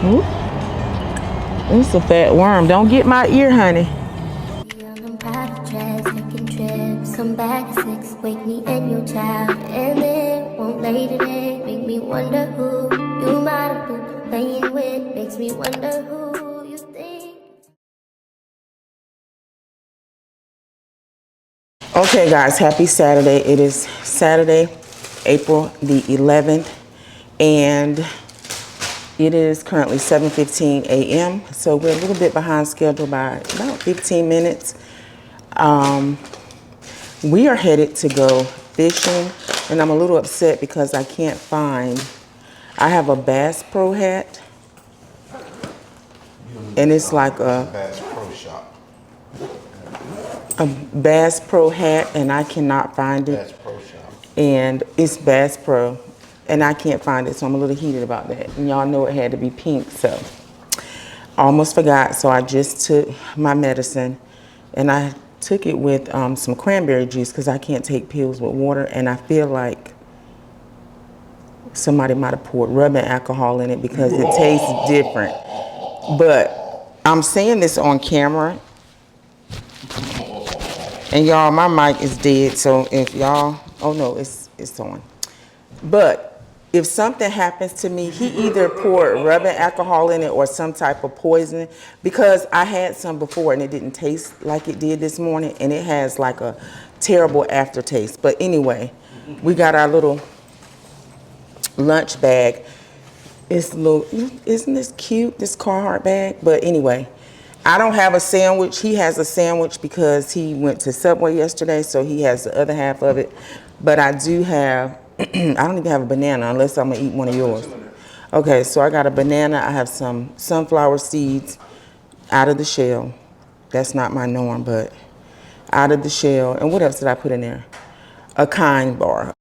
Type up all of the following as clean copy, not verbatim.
Ooh, it's a fat worm. Don't get my ear, honey. I'm private jets, taking trips. Come back at 6, wake me and your child. And then won't lay today, make me wonder who you might have been playing with. Makes me wonder who you think. Okay, guys, happy Saturday. It is Saturday, April the 11th, and it is currently 7:15 a.m. So we're a little bit behind schedule by about 15 minutes. We are headed to go fishing, and I'm a little upset because I can't find, I have a Bass Pro hat, and it's like a Bass Pro Shop. Bass Pro hat, and I cannot find it. Bass Pro Shop. And it's Bass Pro, and I can't find it, so I'm a little heated about that. And y'all know it had to be pink, so I almost forgot. So I just took my medicine, and I took it with some cranberry juice because I can't take pills with water, and I feel like somebody might have poured rubbing alcohol in it because it tastes different. But I'm saying this on camera, and y'all, my mic is dead, so if y'all, oh no, it's on. But if something happens to me, he either poured rubbing alcohol in it or some type of poison, because I had some before and it didn't taste like it did this morning, and it has like a terrible aftertaste. But anyway, we got our little lunch bag. It's little, isn't this cute, this Carhartt bag? But anyway, I don't have a sandwich. He has a sandwich because he went to Subway yesterday, so he has the other half of it. But I do have, I don't even have a banana unless I'm gonna eat one of yours. Okay, so I got a banana. I have some sunflower seeds out of the shell. That's not my norm, but out of the shell. And what else did I put in there? A kind bar.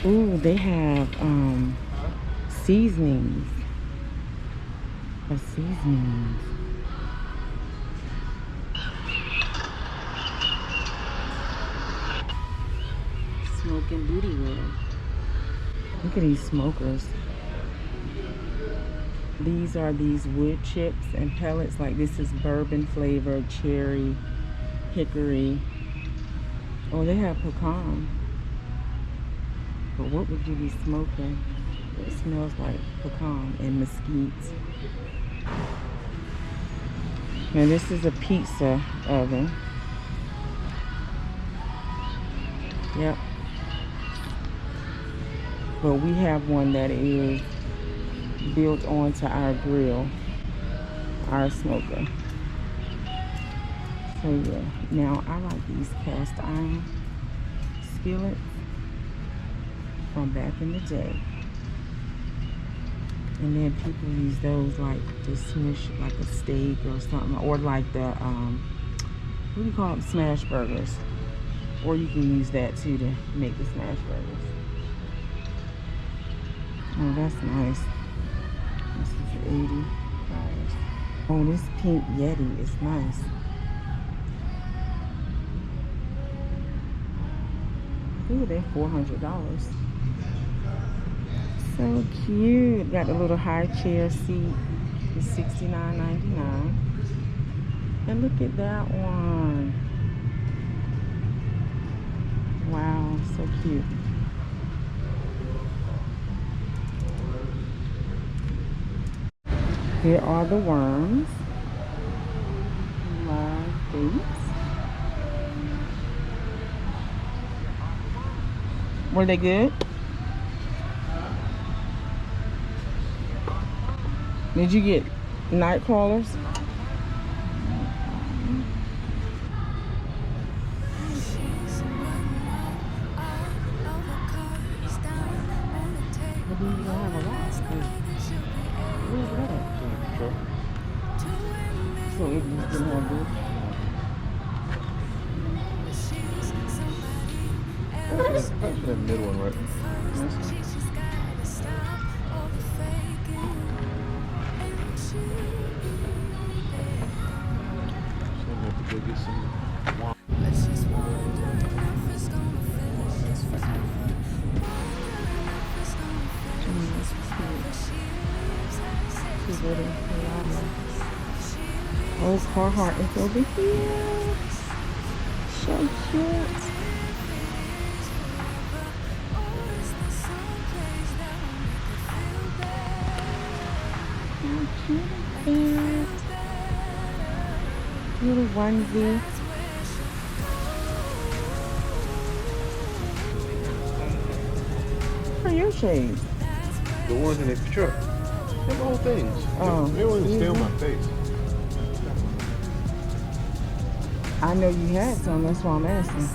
Ooh, they have seasonings. Seasonings. Smoking booty roll. Look at these smokers. These are these wood chips and pellets. Like this is bourbon flavored, cherry, hickory. Oh, they have pecan. But what would you be smoking? It smells like pecan and mesquite. Now this is a pizza oven. Yep. But we have one that is built onto our grill, our smoker. So yeah, now I like these cast iron skillets from back in the day. And then people use those like to smush like a steak or something, or like the what do you call them, smash burgers, or you can use that too to make the smash burgers. Oh, that's nice. This is $80. Oh, this pink Yeti is nice. Ooh, they're $400. So cute. Got a little high chair seat. It's $69.99. And look at that one. Wow, so cute. Here are the worms. Live baits. Were they good? Did you get night crawlers? So it just didn't have this. That's the middle one, right? So I'm gonna have to go get some wine. Oh, Carhartt is over here. So cute. How cute is that? Little onesie. What are your shades? The ones in the truck. Them old things. Oh, They don't even stay on my face. I know you had some, that's why I'm asking.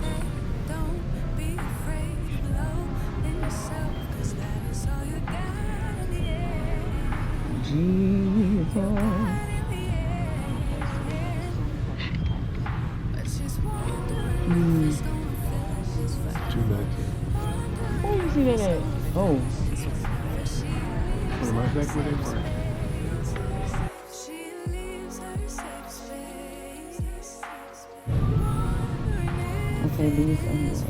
Jesus. Where you see that at? Oh. Put my back with it. Okay, these are yours.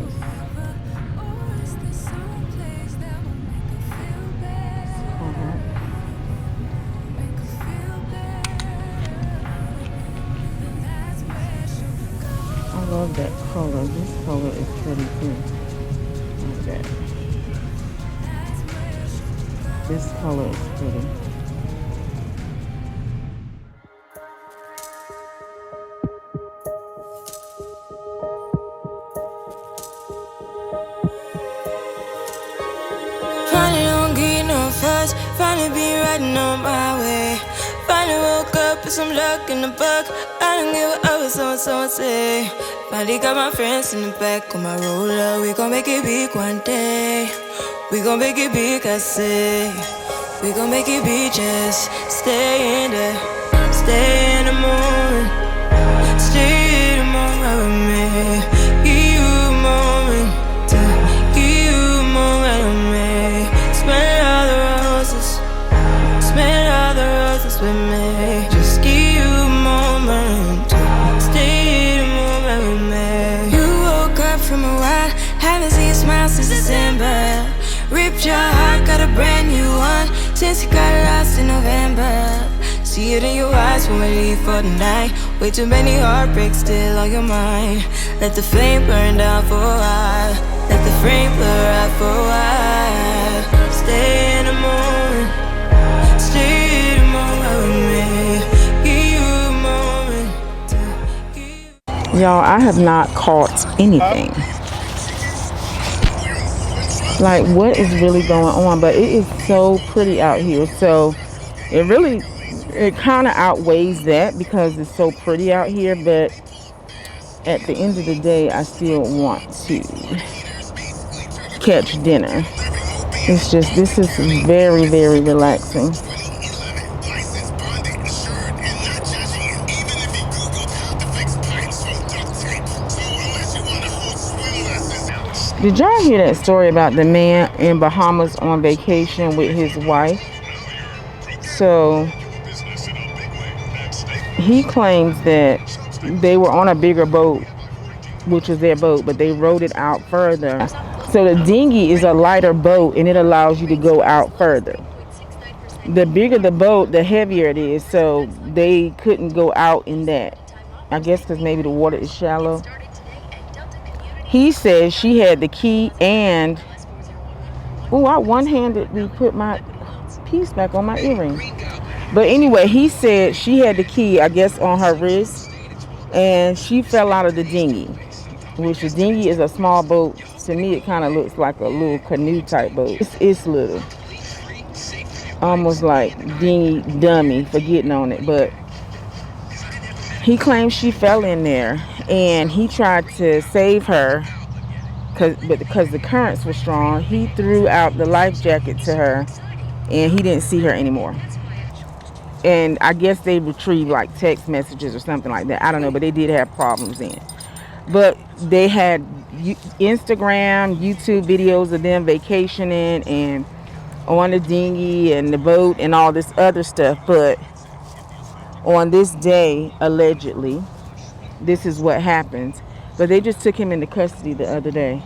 I love that color. This color is pretty too. Like that. This color is pretty. Finally don't get no fuss, finally be riding on my way. Finally woke up with some luck in the book. I don't give a what someone say. Finally got my friends in the back on my roller. We gon' make it big one day. We gon' make it big, I say. We gon' make it big, just stay in there. Stay in the moment. Stay in the moment with me. Give you a moment. Give you a moment with me. Smell all the roses. Smell all the roses with me. Just give you a moment. Stay in the moment with me. You woke up from a while. Haven't seen you smile since December. Ripped your heart, got a brand new one since you got lost in November. See it in your eyes when we leave for the night. Way too many heartbreaks still on your mind. Let the flame burn down for a while. Let the flame blur out for a while. Stay in the moment. Stay in the moment with me. Give you a moment. Y'all, I have not caught anything. Like, what is really going on? But it is so pretty out here. So it kind of outweighs that because it's so pretty out here. But at the end of the day, I still want to catch dinner. It's just, this is very, very relaxing. Did y'all hear that story about the man in Bahamas on vacation with his wife? So he claims that they were on a bigger boat, which was their boat, but they rowed it out further. So the dinghy is a lighter boat and it allows you to go out further. The bigger the boat, the heavier it is. So they couldn't go out in that. I guess because maybe the water is shallow. He says she had the key and, oh, I one-handedly put my piece back on my earring. But anyway, he said she had the key, I guess, on her wrist, and she fell out of the dinghy, which the dinghy is a small boat. To me, it kind of looks like a little canoe type boat. It's little. almost like dingy dummy for getting on it, but he claims she fell in there and he tried to save her because the currents were strong. He threw out the life jacket to her and he didn't see her anymore. And I guess they retrieved like text messages or something like that. I don't know, but they did have problems then. But they had Instagram, YouTube videos of them vacationing and on the dinghy and the boat and all this other stuff. But on this day, allegedly, this is what happens. But they just took him into custody the other day.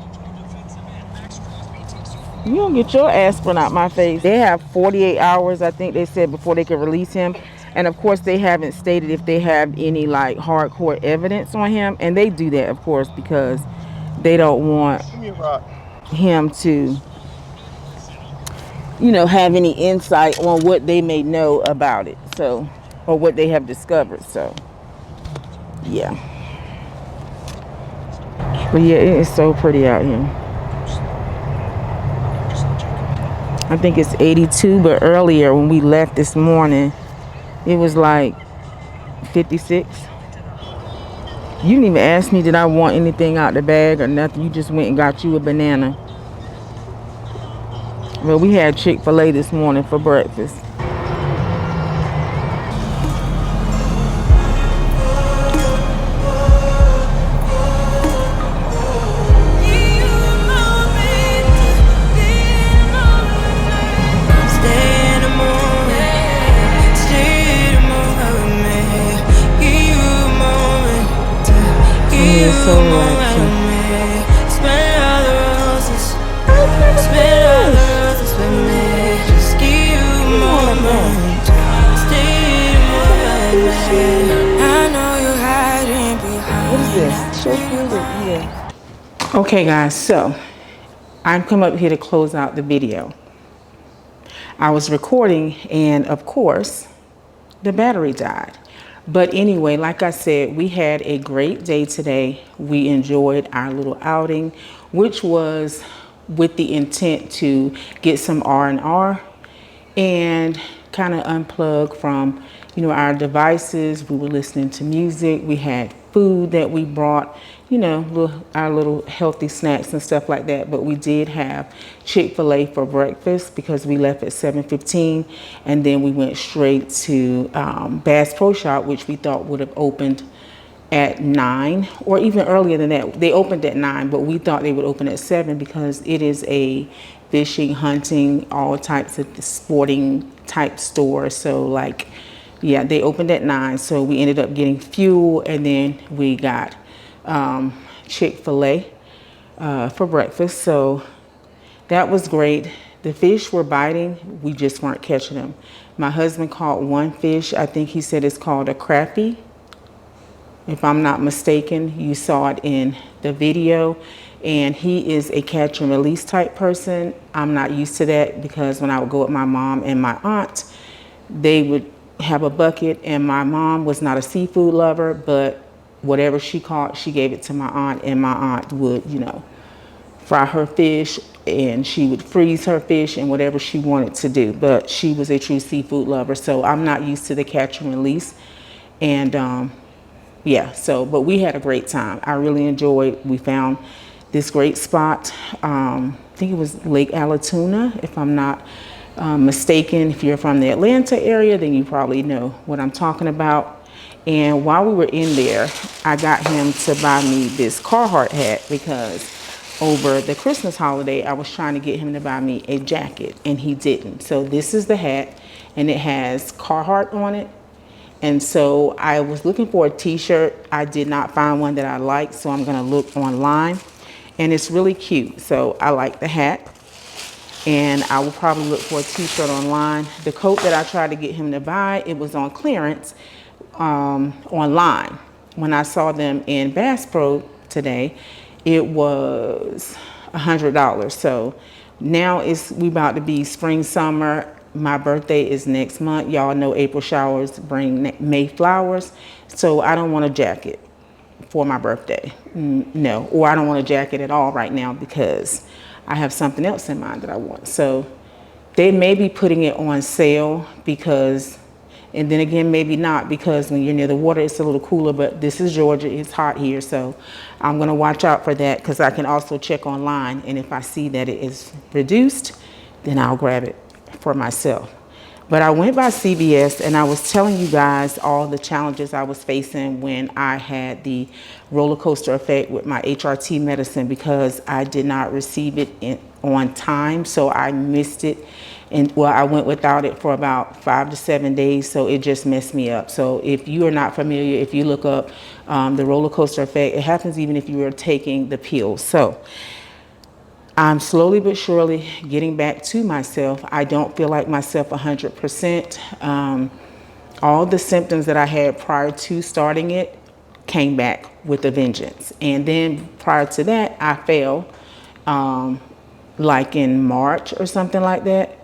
You don't get your aspirin out my face. They have 48 hours, I think they said, before they can release him. And of course, they haven't stated if they have any like hardcore evidence on him. And they do that, of course, because they don't want him to, you know, have any insight on what they may know about it. So, or what they have discovered. So, yeah. But yeah, it is so pretty out here. I think it's 82, but earlier when we left this morning, it was like 56. You didn't even ask me did I want anything out the bag or nothing. You just went and got you a banana. Well, we had Chick-fil-A this morning for breakfast. So relaxing. What is this? Show food? Yeah. Okay, guys, so I've come up here to close out the video. I was recording, and of course, the battery died. But anyway, like I said, we had a great day today. We enjoyed our little outing, which was with the intent to get some R&R and kind of unplug from, you know, our devices. We were listening to music. We had food that we brought, you know, our little healthy snacks and stuff like that. But we did have Chick-fil-A for breakfast because we left at 7:15, and then we went straight to Bass Pro Shop, which we thought would have opened at 9 or even earlier than that. They opened at 9, but we thought they would open at 7 because it is a fishing, hunting, all types of sporting type store. So like, yeah, they opened at 9. So we ended up getting fuel, and then we got Chick-fil-A for breakfast. So that was great. The fish were biting. We just weren't catching them. My husband caught one fish. I think he said it's called a crappie. If I'm not mistaken, you saw it in the video. And he is a catch and release type person. I'm not used to that because when I would go with my mom and my aunt, they would have a bucket, and my mom was not a seafood lover, but whatever she caught, she gave it to my aunt, and my aunt would, you know, fry her fish, and she would freeze her fish and whatever she wanted to do. But she was a true seafood lover, so I'm not used to the catch and release. And yeah, so, but we had a great time. I really enjoyed. We found this great spot. I think it was Lake Alatoona, if I'm not mistaken. If you're from the Atlanta area, then you probably know what I'm talking about. And while we were in there, I got him to buy me this Carhartt hat because over the Christmas holiday, I was trying to get him to buy me a jacket, and he didn't. So this is the hat, and it has Carhartt on it. And so I was looking for a t-shirt. I did not find one that I liked, so I'm gonna look online. And it's really cute, so I like the hat. And I will probably look for a t-shirt online. The coat that I tried to get him to buy, it was on clearance online. When I saw them in Bass Pro today, it was $100. So now we about to be spring, summer. My birthday is next month. Y'all know April showers bring May flowers. So I don't want a jacket for my birthday. No, or I don't want a jacket at all right now because I have something else in mind that I want. So They may be putting it on sale because, and then again, maybe not, because when you're near the water, it's a little cooler, but this is Georgia, it's hot here. So I'm gonna watch out for that, because I can also check online, and if I see that it is reduced, then I'll grab it for myself. But I went by CVS, and I was telling you guys all the challenges I was facing when I had the roller coaster effect with my HRT medicine, because I did not receive it on time, so I missed it. And well, I went without it for about 5 to 7 days, so it just messed me up. So if you are not familiar, if you look up the roller coaster effect, it happens even if you are taking the pills. So I'm slowly but surely getting back to myself. I don't feel like myself 100%. All the symptoms that I had prior to starting it came back with a vengeance. And then prior to that, I fell like in March or something like that.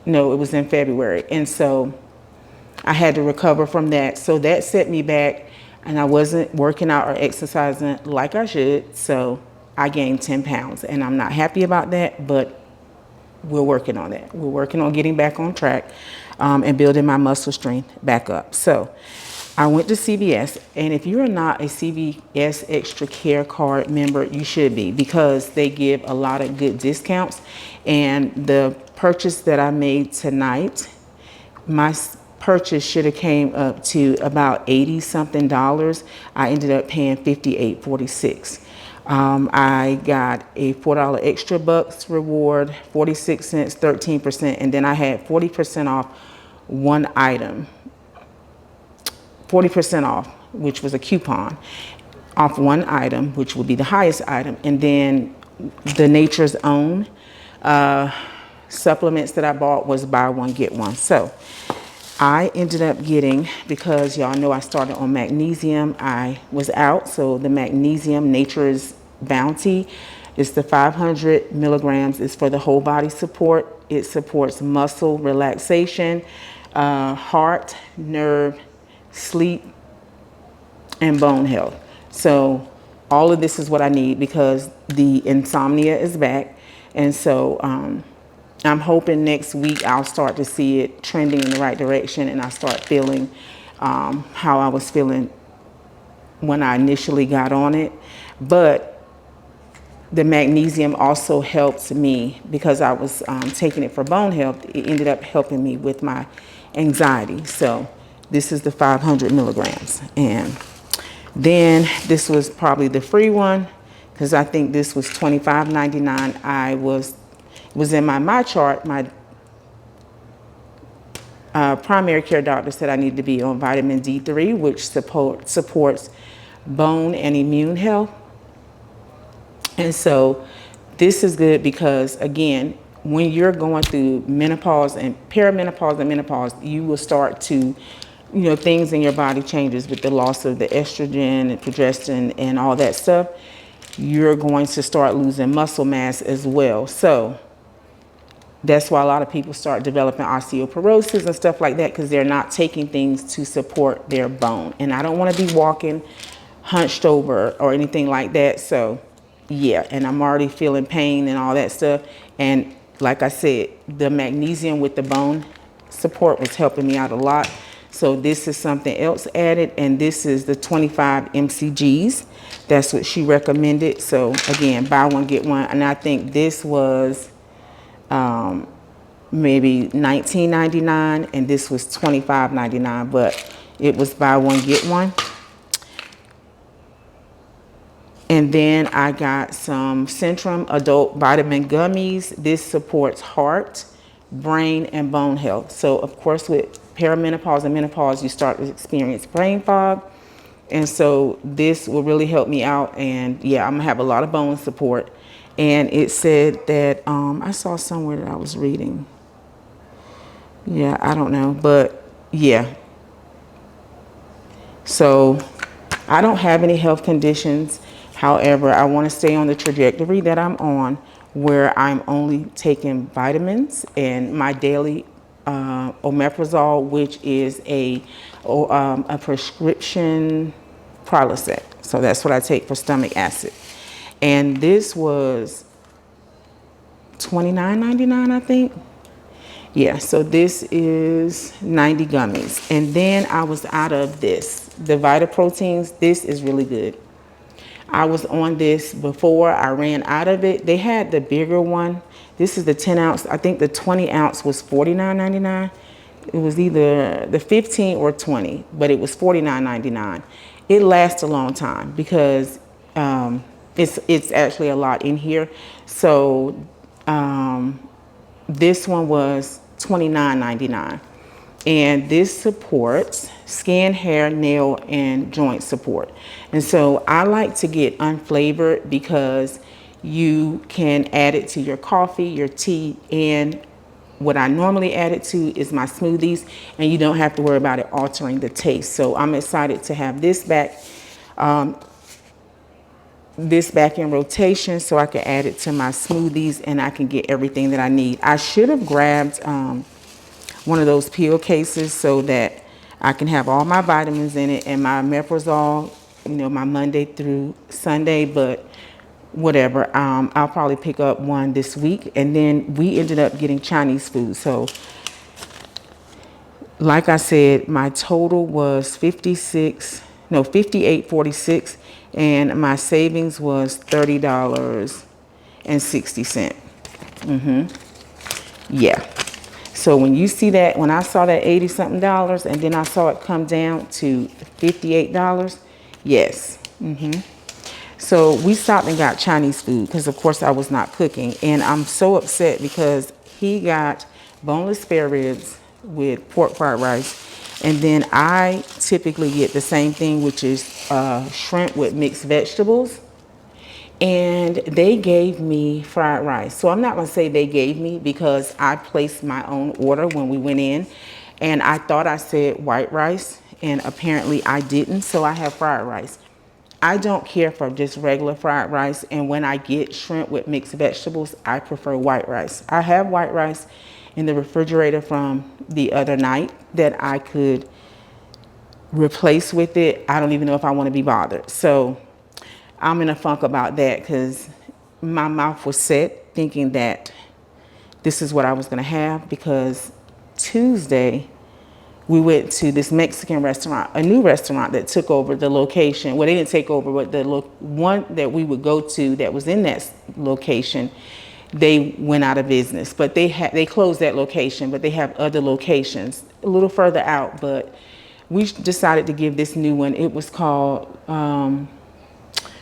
No, it was in February. And so I had to recover from that. So that set me back, and I wasn't working out or exercising like I should. So I gained 10 pounds, and I'm not happy about that, but we're working on that. We're working on getting back on track and building my muscle strength back up. So I went to CVS, and if you're not a CVS Extra Care Card member, you should be, because they give a lot of good discounts. And the purchase that I made tonight, my purchase should have came up to about $80 something. I ended up paying $58.46. I got a $4 extra bucks reward, 46 cents, 13%, and then I had 40% off one item, 40% off, which was a coupon off one item, which would be the highest item, and then the Nature's Own supplements that I bought was buy one, get one. So I ended up getting, because y'all know I started on magnesium, I was out, so the magnesium Nature's Bounty is the 500 milligrams. It's for the whole body support. It supports muscle relaxation, heart, nerve, sleep, and bone health. So all of this is what I need, because the insomnia is back. And so I'm hoping next week I'll start to see it trending in the right direction, and I start feeling how I was feeling when I initially got on it. But the magnesium also helps me, because I was taking it for bone health. It ended up helping me with my anxiety. So this is the 500 milligrams. And then this was probably the free one, because I think this was $25.99. I was in my chart. My primary care doctor said I need to be on vitamin D3, which supports bone and immune health. And so this is good, because again, when you're going through menopause and perimenopause and menopause, you will start to, things in your body changes with the loss of the estrogen and progesterone and all that stuff. You're going to start losing muscle mass as well. So that's why a lot of people start developing osteoporosis and stuff like that, because they're not taking things to support their bone. And I don't want to be walking hunched over or anything like that. So yeah, and I'm already feeling pain and all that stuff. And like I said, the magnesium with the bone support was helping me out a lot. So this is something else added, and this is the 25 mcgs. That's what she recommended. So again, buy one, get one. And I think this was maybe $19.99, and this was $25.99, but it was buy one, get one. And then I got some Centrum Adult Vitamin Gummies. This supports heart, brain, and bone health. So of course, with perimenopause and menopause, you start to experience brain fog. And so this will really help me out. And yeah, I'm gonna have a lot of bone support. And it said that, I saw somewhere that I was reading. Yeah, I don't know, but yeah. So I don't have any health conditions. However, I want to stay on the trajectory that I'm on, where I'm only taking vitamins and my daily omeprazole, which is a prescription Prilosec. So that's what I take for stomach acid. And this was $29.99, I think. Yeah, so this is 90 gummies. And then I was out of this, the Vita Proteins. This is really good. I was on this before I ran out of it. They had the bigger one. This is the 10 ounce. I think the 20 ounce was $49.99. It was either the 15 or 20, but it was $49.99. It lasts a long time because it's actually a lot in here. So this one was $29.99. And this supports skin, hair, nail, and joint support. And so I like to get unflavored because you can add it to your coffee, your tea, and what I normally add it to is my smoothies, and you don't have to worry about it altering the taste. So I'm excited to have this back in rotation so I can add it to my smoothies and I can get everything that I need. I should have grabbed one of those pill cases so that I can have all my vitamins in it and my omeprazole, you know, my Monday through Sunday, but whatever. I'll probably pick up one this week. And then we ended up getting Chinese food. So like I said, my total was $58.46, and my savings was $30.60. Yeah. So when you see that, when I saw that 80 something dollars and then I saw it come down to $58, yes. So we stopped and got Chinese food because of course I was not cooking, and I'm so upset because he got boneless spare ribs with pork fried rice, and then I typically get the same thing, which is shrimp with mixed vegetables. And they gave me fried rice. So I'm not gonna say they gave me because I placed my own order when we went in, and I thought I said white rice, and apparently I didn't, so I have fried rice. I don't care for just regular fried rice, and when I get shrimp with mixed vegetables, I prefer white rice. I have white rice in the refrigerator from the other night that I could replace with it. I don't even know if I wanna be bothered. So I'm in a funk about that because my mouth was set thinking that this is what I was gonna have, because Tuesday we went to this Mexican restaurant, a new restaurant that took over the location. Well, they didn't take over, but the one that we would go to that was in that location, they went out of business. But they closed that location, but they have other locations a little further out. But we decided to give this new one. It was called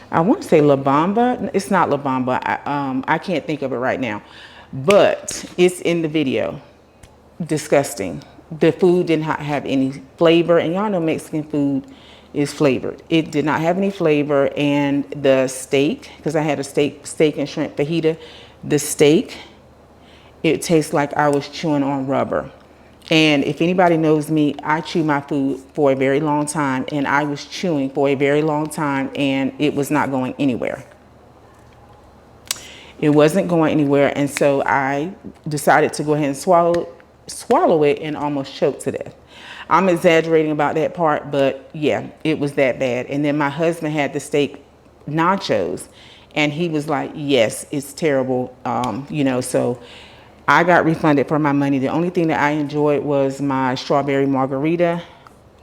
I want to say La Bamba. It's not La Bamba. I can't think of it right now, but it's in the video. Disgusting. The food did not have any flavor, and y'all know Mexican food is flavored. It did not have any flavor, and the steak, because I had a steak and shrimp fajita, the steak, it tastes like I was chewing on rubber. And if anybody knows me, I chew my food for a very long time, and I was chewing for a very long time, and it was not going anywhere. It wasn't going anywhere, and so I decided to go ahead and swallow it and almost choke to death. I'm exaggerating about that part, but yeah, it was that bad. And then my husband had the steak nachos, and he was like, yes, it's terrible, you know, so I got refunded for my money. The only thing that I enjoyed was my strawberry margarita.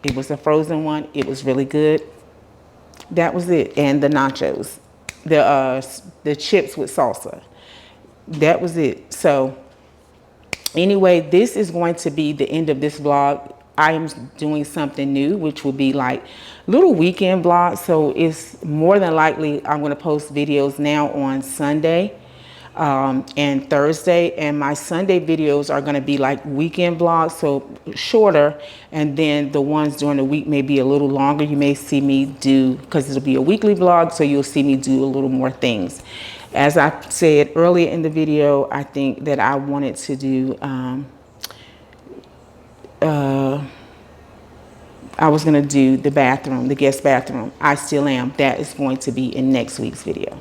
It was a frozen one. It was really good. That was it. And the nachos, the chips with salsa. That was it. So anyway, this is going to be the end of this vlog. I am doing something new, which will be like little weekend vlogs. So it's more than likely I'm going to post videos now on Sunday and Thursday, and my Sunday videos are going to be like weekend vlogs, so shorter, and then the ones during the week may be a little longer. You may see me do, because it'll be a weekly vlog, so you'll see me do a little more things. As I said earlier in the video, I think that I wanted to do I was going to do the bathroom, the guest bathroom. I still am. That is going to be in next week's video.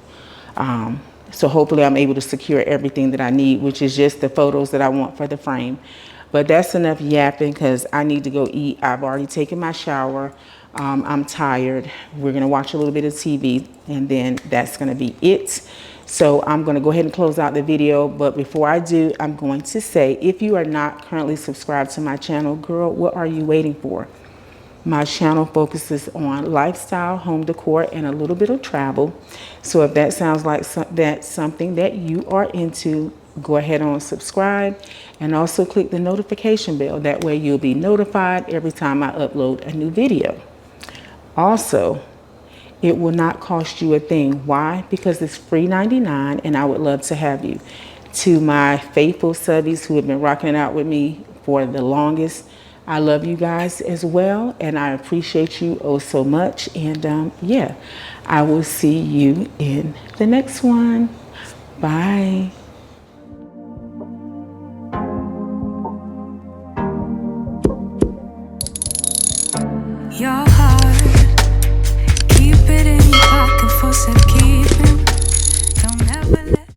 So hopefully I'm able to secure everything that I need, which is just the photos that I want for the frame. But that's enough yapping because I need to go eat. I've already taken my shower. I'm tired. We're going to watch a little bit of TV, and then that's going to be it. So I'm going to go ahead and close out the video. But before I do, I'm going to say, if you are not currently subscribed to my channel, girl, what are you waiting for? My channel focuses on lifestyle, home decor, and a little bit of travel. So if that sounds like that's something that you are into, go ahead and subscribe, and also click the notification bell. That way you'll be notified every time I upload a new video. Also, it will not cost you a thing. Why? Because it's free 99, and I would love to have you. To my faithful subbies who have been rocking it out with me for the longest, I love you guys as well, and I appreciate you oh so much. And yeah, I will see you in the next one. Bye.